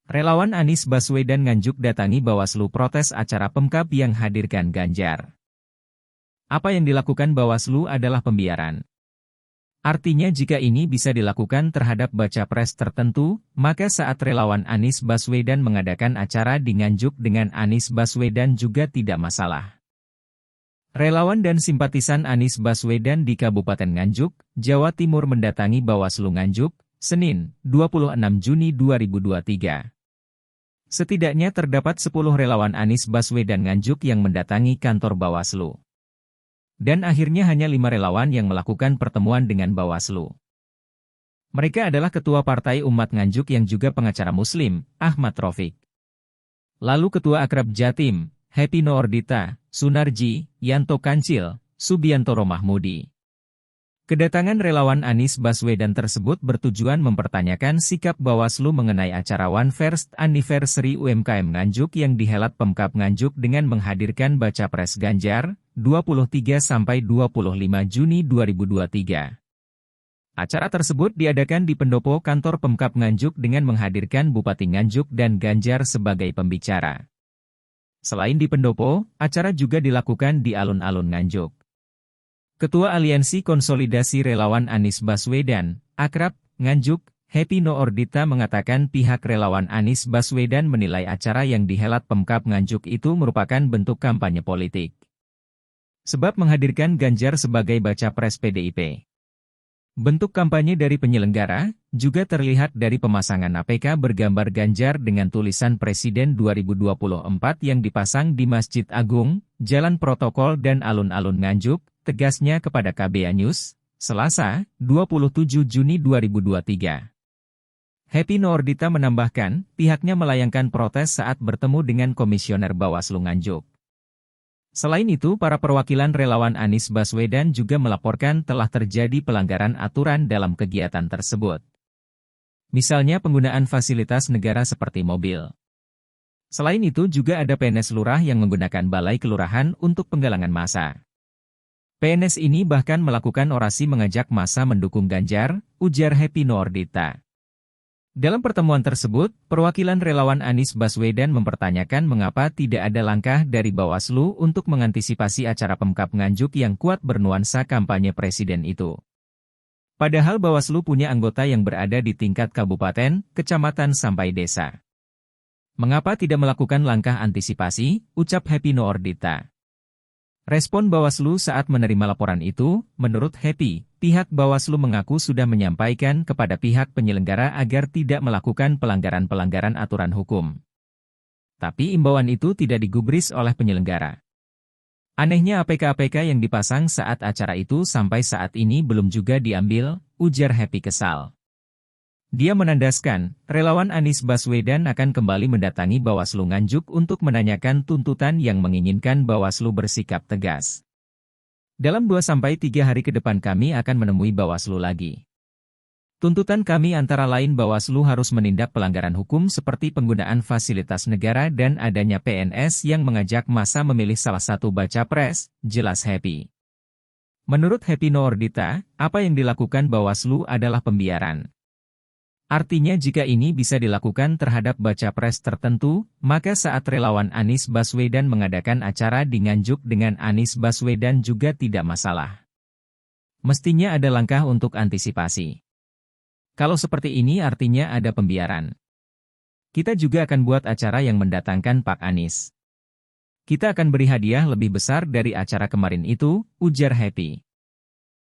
Relawan Anies Baswedan Nganjuk datangi Bawaslu protes acara Pemkab yang hadirkan Ganjar. Apa yang dilakukan Bawaslu adalah pembiaran. Artinya jika ini bisa dilakukan terhadap baca pres tertentu, maka saat relawan Anies Baswedan mengadakan acara di Nganjuk dengan Anies Baswedan juga tidak masalah. Relawan dan simpatisan Anies Baswedan di Kabupaten Nganjuk, Jawa Timur mendatangi Bawaslu Nganjuk, Senin, 26 Juni 2023. Setidaknya terdapat 10 relawan Anies Baswedan Nganjuk yang mendatangi kantor Bawaslu. Dan akhirnya hanya 5 relawan yang melakukan pertemuan dengan Bawaslu. Mereka adalah Ketua Partai Umat Nganjuk yang juga pengacara Muslim, Ahmad Rafiq. Lalu Ketua Akrab Jatim, Happy Noordita, Sunarji, Yanto Kancil, Subiantoro Mahmudi. Kedatangan relawan Anies Baswedan tersebut bertujuan mempertanyakan sikap Bawaslu mengenai acara One First Anniversary UMKM Nganjuk yang dihelat Pemkab Nganjuk dengan menghadirkan baca pres Ganjar, 23–25 Juni 2023. Acara tersebut diadakan di pendopo kantor Pemkab Nganjuk dengan menghadirkan Bupati Nganjuk dan Ganjar sebagai pembicara. Selain di pendopo, acara juga dilakukan di alun-alun Nganjuk. Ketua Aliansi Konsolidasi Relawan Anies Baswedan, Akrab, Nganjuk, Happy Noordita mengatakan pihak relawan Anies Baswedan menilai acara yang dihelat Pemkab Nganjuk itu merupakan bentuk kampanye politik. Sebab menghadirkan Ganjar sebagai baca pres PDIP. Bentuk kampanye dari penyelenggara, juga terlihat dari pemasangan APK bergambar Ganjar dengan tulisan Presiden 2024 yang dipasang di Masjid Agung, Jalan Protokol dan alun-alun Nganjuk, tegasnya kepada KBA News, Selasa, 27 Juni 2023. Happy Noordita menambahkan, pihaknya melayangkan protes saat bertemu dengan Komisioner Bawaslu Nganjuk. Selain itu, para perwakilan relawan Anies Baswedan juga melaporkan telah terjadi pelanggaran aturan dalam kegiatan tersebut. Misalnya penggunaan fasilitas negara seperti mobil. Selain itu juga ada PNS Lurah yang menggunakan balai kelurahan untuk penggalangan massa. PNS ini bahkan melakukan orasi mengajak massa mendukung Ganjar, ujar Happy Noordita. Dalam pertemuan tersebut, perwakilan relawan Anies Baswedan mempertanyakan mengapa tidak ada langkah dari Bawaslu untuk mengantisipasi acara Pemkab Nganjuk yang kuat bernuansa kampanye presiden itu. Padahal Bawaslu punya anggota yang berada di tingkat kabupaten, kecamatan sampai desa. Mengapa tidak melakukan langkah antisipasi, ucap Happy Noordita. Respon Bawaslu saat menerima laporan itu, menurut Happy, pihak Bawaslu mengaku sudah menyampaikan kepada pihak penyelenggara agar tidak melakukan pelanggaran-pelanggaran aturan hukum. Tapi imbauan itu tidak digubris oleh penyelenggara. Anehnya APK-APK yang dipasang saat acara itu sampai saat ini belum juga diambil, ujar Happy kesal. Dia menandaskan, relawan Anies Baswedan akan kembali mendatangi Bawaslu Nganjuk untuk menanyakan tuntutan yang menginginkan Bawaslu bersikap tegas. Dalam 2–3 hari ke depan kami akan menemui Bawaslu lagi. Tuntutan kami antara lain Bawaslu harus menindak pelanggaran hukum seperti penggunaan fasilitas negara dan adanya PNS yang mengajak massa memilih salah satu baca pres, jelas Happy. Menurut Happy Noordita, apa yang dilakukan Bawaslu adalah pembiaran. Artinya jika ini bisa dilakukan terhadap baca pres tertentu, maka saat relawan Anies Baswedan mengadakan acara di Nganjuk dengan Anies Baswedan juga tidak masalah. Mestinya ada langkah untuk antisipasi. Kalau seperti ini artinya ada pembiaran. Kita juga akan buat acara yang mendatangkan Pak Anies. Kita akan beri hadiah lebih besar dari acara kemarin itu, ujar Happy.